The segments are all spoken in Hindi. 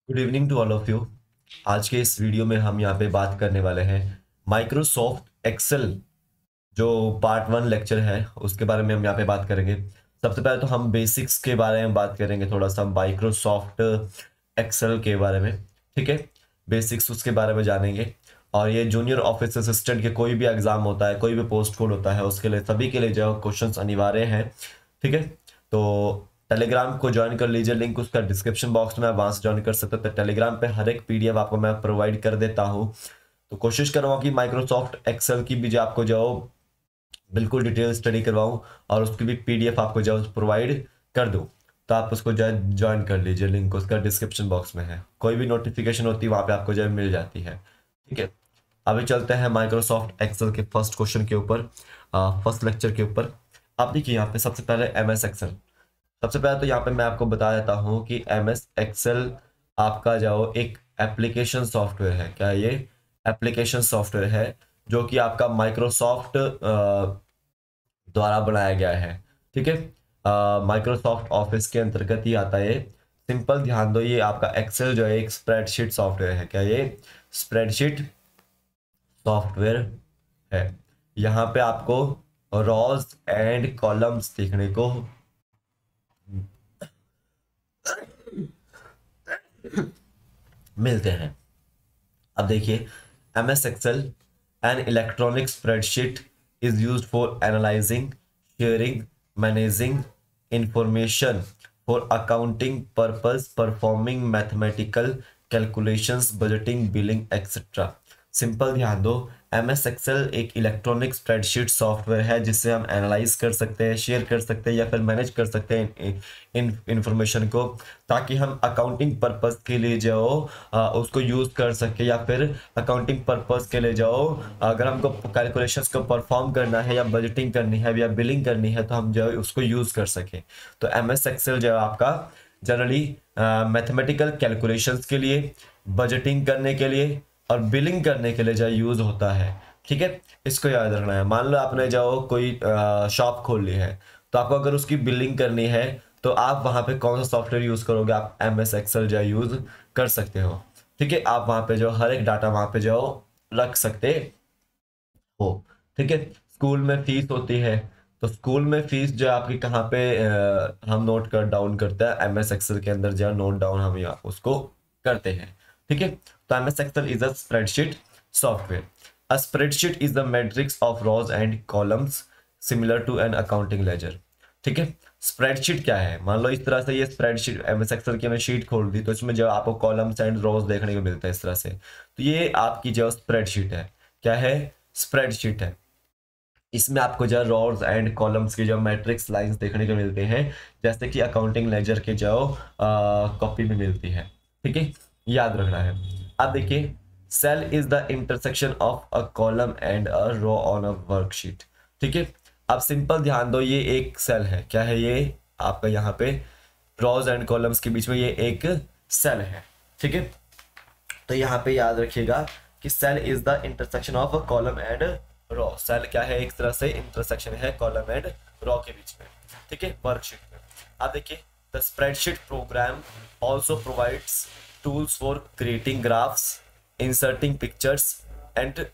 Good evening to all of you. आज के इस वीडियो में हम यहाँ पे बात करने वाले हैं माइक्रोसॉफ्ट एक्सेल जो पार्ट 1 लेक्चर है उसके बारे में हम यहाँ पे बात करेंगे। सबसे पहले तो हम बेसिक्स के बारे में बात करेंगे, थोड़ा सा माइक्रोसॉफ्ट एक्सेल के बारे में। ठीक है, बेसिक्स उसके बारे में जानेंगे। और ये जूनियर ऑफिस असिस्टेंट के कोई भी एग्जाम होता है, कोई भी पोस्ट कोड होता है, उसके लिए सभी के लिए जो क्वेश्चंस अनिवार्य हैं। ठीक है, तो टेलीग्राम को ज्वाइन कर लीजिए, लिंक उसका डिस्क्रिप्शन बॉक्स में, आप वहां से ज्वाइन कर सकते हो। तो टेलीग्राम पे हर एक पीडीएफ आपको मैं प्रोवाइड कर देता हूँ। तो कोशिश करूँगा कि माइक्रोसॉफ्ट एक्सेल की भी जो आपको जो बिल्कुल डिटेल स्टडी करवाऊँ और उसकी भी पीडीएफ आपको जो प्रोवाइड कर दूँ। तो आप उसको जो है ज्वाइन कर लीजिए, लिंक उसका डिस्क्रिप्शन बॉक्स में है। कोई भी नोटिफिकेशन होती है वहाँ पे आपको जो है मिल जाती है। ठीक है, अभी चलते हैं माइक्रोसॉफ्ट एक्सेल के फर्स्ट क्वेश्चन के ऊपर, फर्स्ट लेक्चर के ऊपर। आप देखिए यहाँ पे सबसे पहले एम एस एक्सेल। सबसे पहले तो यहाँ पे मैं आपको बता देता हूँ कि एम एस एक्सेल आपका जो एक एप्लीकेशन सॉफ्टवेयर है। क्या ये एप्लीकेशन सॉफ्टवेयर है जो कि आपका माइक्रोसॉफ्ट द्वारा बनाया गया है। ठीक है, माइक्रोसॉफ्ट ऑफिस के अंतर्गत ही आता है। सिंपल ध्यान दो, ये आपका एक्सेल जो है एक स्प्रेडशीट सॉफ्टवेयर है। क्या ये स्प्रेडशीट सॉफ्टवेयर है। यहाँ पे आपको रॉज एंड कॉलम्स देखने को मिलते हैं। अब देखिए, M S excel an electronic spreadsheet is use for analysing, sharing, managing information for accounting purpose, performing mathematical calculations, budgeting, billing etcetera. Simple ध्यान दो, एम एस एक्सेल एक इलेक्ट्रॉनिक स्प्रेडशीट सॉफ्टवेयर है जिससे हम एनालाइज कर सकते हैं, शेयर कर सकते हैं या फिर मैनेज कर सकते हैं इन इंफॉर्मेशन को, ताकि हम अकाउंटिंग पर्पस के लिए जाओ उसको यूज कर सके, या फिर अकाउंटिंग पर्पस के लिए जाओ अगर हमको कैलकुलेशंस को परफॉर्म करना है या बजटिंग करनी है या बिलिंग करनी है तो हम जो है उसको यूज कर सके। तो एम एस एक्सेल जो है आपका जनरली मैथमेटिकल कैलकुलेशंस के लिए, बजटिंग करने के लिए और बिलिंग करने के लिए जो यूज होता है। ठीक है, इसको याद रखना है। मान लो आपने जो कोई शॉप खोल ली है, तो आपको अगर उसकी बिलिंग करनी है तो आप वहां पे कौन सा सॉफ्टवेयर यूज करोगे? आप एम एस एक्सेल जो यूज कर सकते हो। ठीक है, आप वहां पे जो हर एक डाटा वहां पे जो रख सकते हो। ठीक है, स्कूल में फीस होती है, तो स्कूल में फीस जो आपकी कहाँ पे हम नोट कर डाउन करते हैं? एम एस एक्सेल के अंदर जो नोट डाउन हम यहाँ उसको करते हैं। ठीक है, तो M S excel is a spreadsheet software. A spreadsheet is the matrix of rows and columns similar to an accounting ledger. ठीक है, स्प्रेडशीट क्या है? मान लो इस तरह से ये स्प्रेडशीट एम एस एक्सेल की हमने शीट खोल दी, तो इसमें जो आपको कॉलम्स एंड रोज देखने को मिलता है इस तरह से। तो ये आपकी जो स्प्रेडशीट है, क्या है? स्प्रेडशीट है। इसमें आपको जो रोज एंड कॉलम्स की जो मैट्रिक्स लाइंस देखने को मिलते हैं, जैसे कि अकाउंटिंग लेजर के जो कॉपी में मिलती है। ठीक है, याद रखना है। अब देखिए, cell is the intersection of a column and a row on a worksheet. ठीक है, अब सिंपल ध्यान दो, ये एक सेल है। क्या है ये? आपका यहाँ पे रोज एंड कॉलम्स के बीच में ये एक सेल है। ठीक है, तो यहाँ पे याद रखिएगा कि cell is the intersection of a column and row. Cell क्या है? एक तरह से इंटरसेक्शन है कॉलम एंड रो के बीच में। ठीक है, वर्कशीट में। अब देखिए, the spreadsheet programme also provides tools for creating graphs, inserting pictures and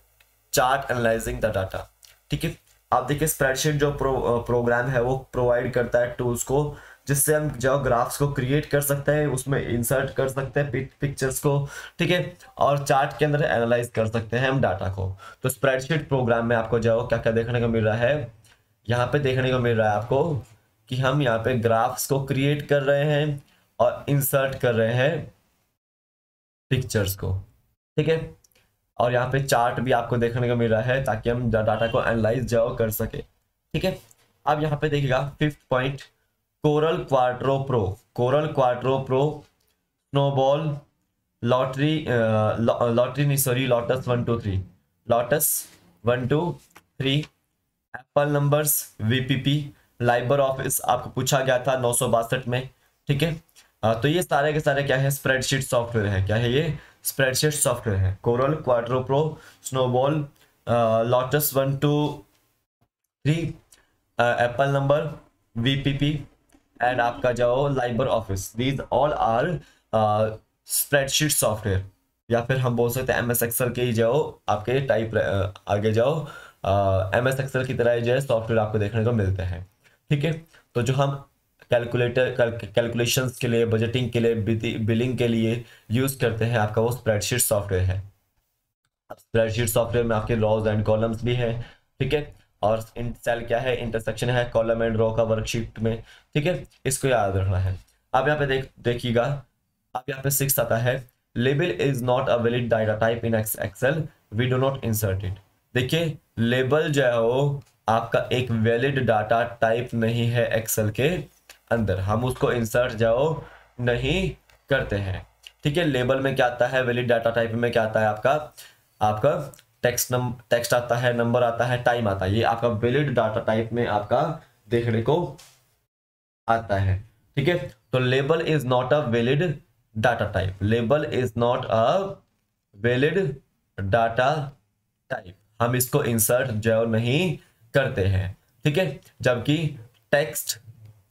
chart analysing the data. ठीक है, आप देखिए स्प्रेडशीट जो प्रोग्राम है वो प्रोवाइड करता है टूल्स को, जिससे हम जो ग्राफ्स को क्रिएट कर सकते हैं, उसमें इंसर्ट कर सकते हैं पिक्चर्स को। ठीक है, और चार्ट के अंदर एनालाइज कर सकते हैं हम डाटा को। तो स्प्रेडशीट प्रोग्राम में आपको जो क्या क्या देखने को मिल रहा है? यहाँ पे देखने को मिल रहा है आपको कि हम यहाँ पे ग्राफ्स को क्रिएट कर रहे हैं और इंसर्ट कर रहे हैं पिक्चर्स को। ठीक है, और यहाँ पे चार्ट भी आपको देखने को मिल रहा है ताकि हम डाटा को एनालाइज जाओ कर सके। ठीक है, अब यहाँ पे देखिएगा fifth point, Corel Quattro Pro. Corel Quattro Pro, Snowball, lottery, lottery नहीं sorry, Lotus 1 2 3, Lotus 1 2 3, Apple Numbers, VPP, Libre Office आपको पूछा गया था 962 में। ठीक है, तो ये सारे के सारे क्या है? स्प्रेडशीट सॉफ्टवेयर है। क्या है ये? स्प्रेडशीट सॉफ्टवेयर है। Corel, Quattro Pro, Snowball, Lotus 1 2 3, Apple number, VPP and आपका जो Libre office, these all are spreadsheet software, या फिर हम बोल सकते हैं एम एस एक्सेल के ही जाओ आपके टाइप आगे जाओ, एम एस एक्सेल की तरह जो है सॉफ्टवेयर आपको देखने को मिलते हैं। ठीक है, तो जो हम कैलकुलेशंस के लिए, बजटिंग के लिए, बिलिंग के लिए यूज करते हैं, आपका वो स्प्रेडशीट सॉफ्टवेयर है। स्प्रेडशीट सॉफ्टवेयर में आपके रॉज एंड कॉलम्स भी हैं। ठीक है, और इन सेल क्या है, इंटरसेक्शन है कॉलम एंड रो का वर्कशीट में। ठीक है, इसको याद रखना है। अब यहाँ पे देखिएगा, अब यहाँ पे 6 आता है, label is not a valid data type in excel, we do not insert it. देखिए, लेबल जो है वो आपका एक वैलिड डाटा टाइप नहीं है एक्सेल के अंदर, हम उसको इंसर्ट जाओ नहीं करते हैं। ठीक है, लेबल में क्या आता है, वैलिड डाटा टाइप में क्या आता है, आपका आपका टेक्स्ट आता है, नंबर आता है, टाइम आता है, ये आपका वैलिड डाटा टाइप में आपका देखने को आता है। ठीक है, तो label is not a valid data type, label is not a valid data type, हम इसको इंसर्ट जो नहीं करते हैं। ठीक है, जबकि टेक्स्ट,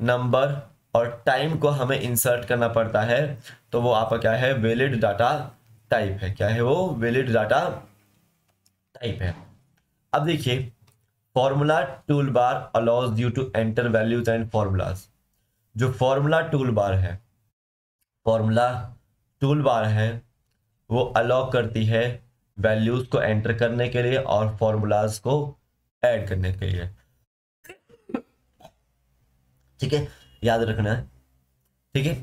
नंबर और टाइम को हमें इंसर्ट करना पड़ता है, तो वो आपका क्या है, वैलिड डाटा टाइप है। क्या है वो, वैलिड डाटा टाइप है। अब देखिए, formula tool bar allows you to enter values and formulas. जो फॉर्मूला टूल बार है, फॉर्मूला टूल बार है, वो अलाउ करती है वैल्यूज को एंटर करने के लिए और फॉर्मूलाज को ऐड करने के लिए। ठीक है, याद रखना है। ठीक है,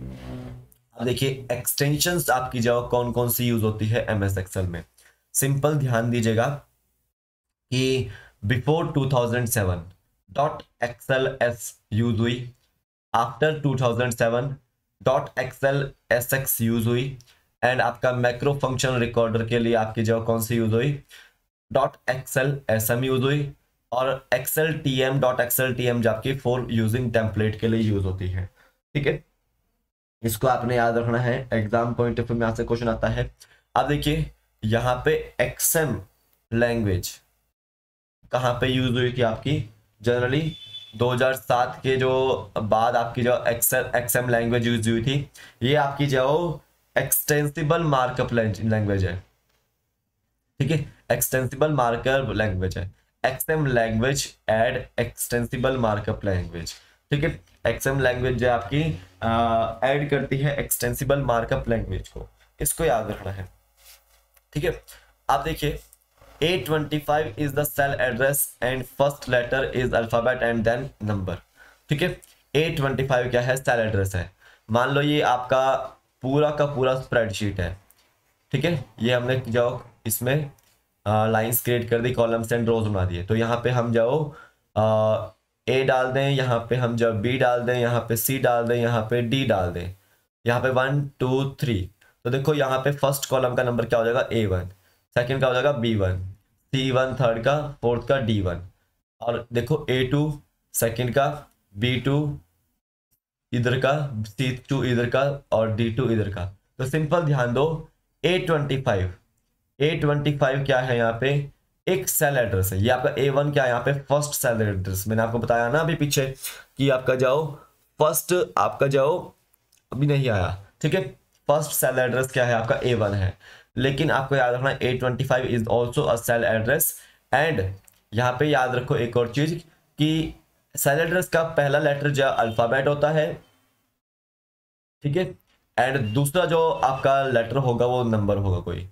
अब देखिए, एक्सटेंशंस आपकी जो कौन कौन सी यूज होती है एमएस एक्सेल में, सिंपल ध्यान दीजिएगा कि before 2007 dot X L S use हुई, after 2007 dot X L S X use हुई, एंड आपका मैक्रो फंक्शन रिकॉर्डर के लिए आपकी जो कौन सी यूज हुई, dot X L S M use हुई, और X L T M dot X L T M जो आपकी फॉर यूजिंग टेम्पलेट के लिए यूज होती है। ठीक है, इसको आपने याद रखना है, एग्जाम पॉइंट ऑफ व्यू में आपसे क्वेश्चन आता है। अब देखिए, यहाँ पे एक्सएम लैंग्वेज कहाँ पे यूज हुई थी आपकी, जनरली 2007 के जो बाद आपकी जो एक्सएम लैंग्वेज यूज हुई थी, ये आपकी जो एक्सटेंसिबल मार्कअप लैंग्वेज है। ठीक है, एक्सटेंसिबल मार्कअप लैंग्वेज है, XM language and extensible markup language. ठीक है, एक्सएम लैंग्वेज जो आपकी ऐड करती है एक्सटेंसिबल मार्कअप लैंग्वेज को, इसको याद रखना है। ठीक है, आप देखिए, A25 is the cell address and first letter is alphabet and then number। ठीक है, A25 क्या है, सेल एड्रेस है। मान लो ये आपका पूरा का पूरा स्प्रेडशीट है। ठीक है, ये हमने जो इसमें लाइंस क्रिएट कर दी, कॉलम्स एंड रोज बना दिए, तो यहाँ पे हम जाओ ए डाल दें, यहाँ पे हम जब बी डाल दें, यहाँ पे सी डाल दें, यहाँ पे डी डाल दें, यहाँ पे 1 2 3, तो देखो यहाँ पे फर्स्ट कॉलम का नंबर क्या हो जाएगा, A1, सेकंड का हो जाएगा B1, C1 थर्ड का, फोर्थ का D1, और देखो A2 सेकंड का, B2 इधर का, C2 इधर का, और D2 इधर का। तो सिंपल ध्यान दो, A25 क्या है, यहाँ पे एक सेल एड्रेस है। ये आपका A1 क्या है, यहाँ पे फर्स्ट सेल एड्रेस, मैंने आपको बताया ना अभी पीछे कि आपका जाओ फर्स्ट, आपका जाओ अभी नहीं आया। ठीक है, फर्स्ट सेल एड्रेस क्या है, आपका A1 है, लेकिन आपको याद रखना A25 is also a cell address. And यहाँ पे याद रखो एक और चीज कि सेल एड्रेस का पहला लेटर जो अल्फाबेट होता है। ठीक है, एंड दूसरा जो आपका लेटर होगा वो नंबर होगा कोई।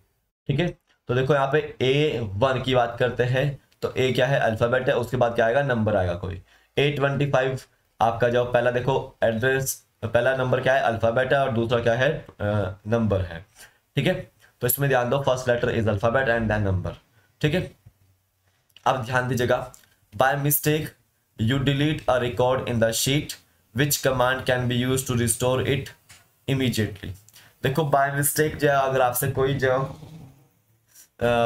ठीक है, तो देखो यहाँ पे A1 की बात करते हैं, तो A क्या है, अल्फाबेट है, उसके बाद क्या आएगा, नंबर आएगा कोई। A25 आपका जो पहला देखो एड्रेस, पहला नंबर क्या है, अल्फाबेट है, और दूसरा क्या है, नंबर है। ठीक है, तो इसमें ध्यान दो, first letter is alphabet and then number. ठीक है, अब ध्यान दीजिएगा, by mistake you delete a record in the sheet, which command can be use to restore it immediately. देखो, बाय मिस्टेक जो अगर आपसे कोई जो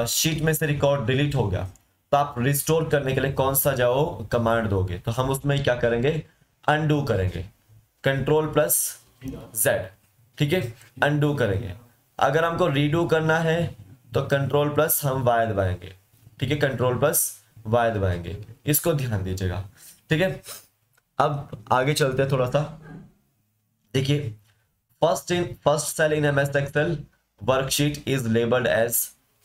शीट में से रिकॉर्ड डिलीट हो गया, तो आप रिस्टोर करने के लिए कौन सा जाओ कमांड दोगे, तो हम उसमें क्या करेंगे, अनडू करेंगे, Ctrl+Z। ठीक है, अनडू करेंगे। अगर हमको रीडू करना है तो Ctrl+ हम Y दबाएंगे। ठीक है, Ctrl+Y दबाएंगे, इसको ध्यान दीजिएगा। ठीक है, अब आगे चलते हैं थोड़ा सा। देखिए, first cell in MS excel worksheet is labelled as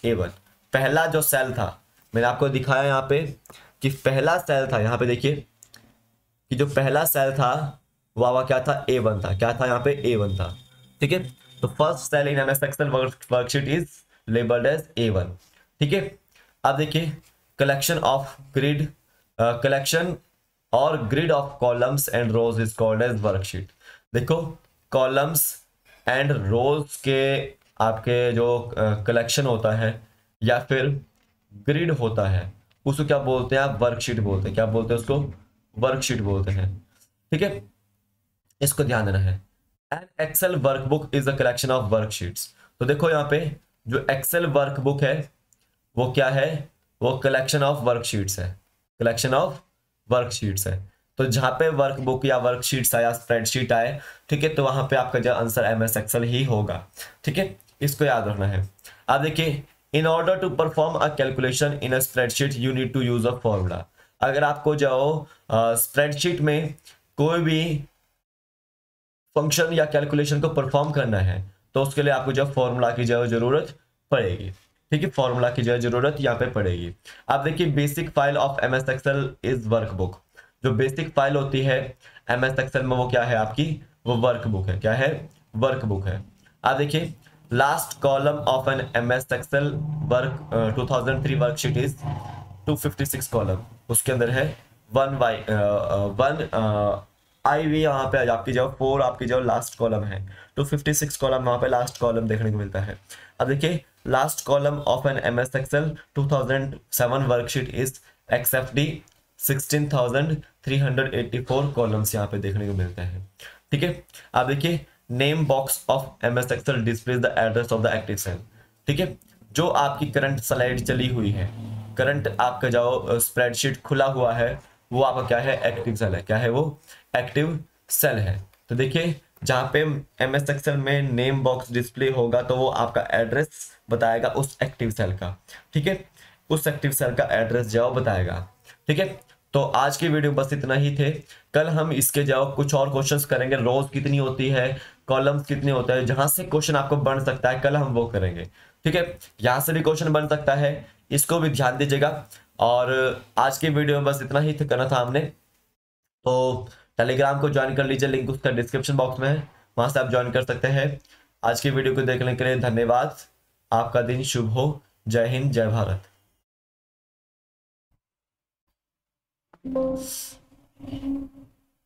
A1। पहला जो सेल था मैंने आपको दिखाया यहाँ पे कि पहला सेल था, यहाँ पे देखिए कि जो पहला सेल था वो क्या था, A1 था। क्या था यहाँ पे, A1 था। ठीक है, तो first cell in MS excel worksheet is labelled as A1। ठीक है, अब देखिए कलेक्शन ऑफ ग्रिड, कलेक्शन और grid of columns and rows is called as worksheet. देखो कॉलम्स एंड रोज के आपके जो कलेक्शन होता है या फिर ग्रिड होता है उसको क्या बोलते हैं, आप वर्कशीट बोलते हैं। क्या बोलते हैं उसको, वर्कशीट बोलते हैं। ठीक है, इसको ध्यान देना है। An excel workbook is a collection of worksheets. तो देखो यहाँ पे जो एक्सेल वर्कबुक है वो क्या है, वो कलेक्शन ऑफ वर्कशीट्स है। कलेक्शन ऑफ वर्कशीट्स है। तो जहां पे वर्कबुक या वर्कशीट्स आया, स्प्रेडशीट आए, ठीक है, तो वहां पे आपका जो आंसर एमएस एक्सेल ही होगा। ठीक है, इसको याद रखना है। अब देखिए in order to perform a calculation in a spreadsheet you need to use a formula. अगर आपको जो स्प्रेडशीट में कोई भी फंक्शन या कैलकुलेशन को परफॉर्म करना है तो उसके लिए आपको जो फॉर्मूला की जो जरूरत पड़ेगी। ठीक है, फॉर्मूला की जो जरूरत यहाँ पे पड़ेगी। अब देखिए basic file of MS excel is workbook. जो बेसिक फाइल होती है एमएस एक्सेल में वो क्या है आपकी, वो वर्कबुक है। क्या है, वर्कबुक है। अब देखिए last column of an MS excel work 2003 worksheet is 256 column. उसके अंदर है one by one I V, यहाँ पे आपकी जो 4 आपकी जो लास्ट कॉलम है, 256 कॉलम वहाँ पे लास्ट कॉलम देखने को मिलता है। अब देखिए last column of an MS excel 2007 worksheet is XFD 16,384 columns यहाँ पे देखने को मिलते हैं। ठीक है, अब देखिए name box of MS excel displays the address of the active cell. ठीक है, जो आपकी करंट स्लाइड चली हुई है, करंट आपका जो स्प्रेडशीट खुला हुआ है वो आपका क्या है, एक्टिव सेल है। क्या है वो, एक्टिव सेल है। तो देखिए जहां पे एमएस एक्सेल में नेम बॉक्स डिस्प्ले होगा तो वो आपका एड्रेस बताएगा उस एक्टिव सेल का। ठीक है, उस एक्टिव सेल का एड्रेस जो बताएगा। ठीक है, तो आज की वीडियो बस इतना ही थे। कल हम इसके जवाब कुछ और क्वेश्चंस करेंगे, रोज कितनी होती है, कॉलम्स कितने होते हैं, जहां से क्वेश्चन आपको बन सकता है कल हम वो करेंगे। ठीक है, यहां से भी क्वेश्चन बन सकता है, इसको भी ध्यान दीजिएगा। और आज की वीडियो में बस इतना ही करना था हमने। तो टेलीग्राम को ज्वाइन कर लीजिए, लिंक उसका डिस्क्रिप्शन बॉक्स में है, वहां से आप ज्वाइन कर सकते हैं। आज की वीडियो को देखने के लिए धन्यवाद। आपका दिन शुभ हो। जय हिंद, जय भारत।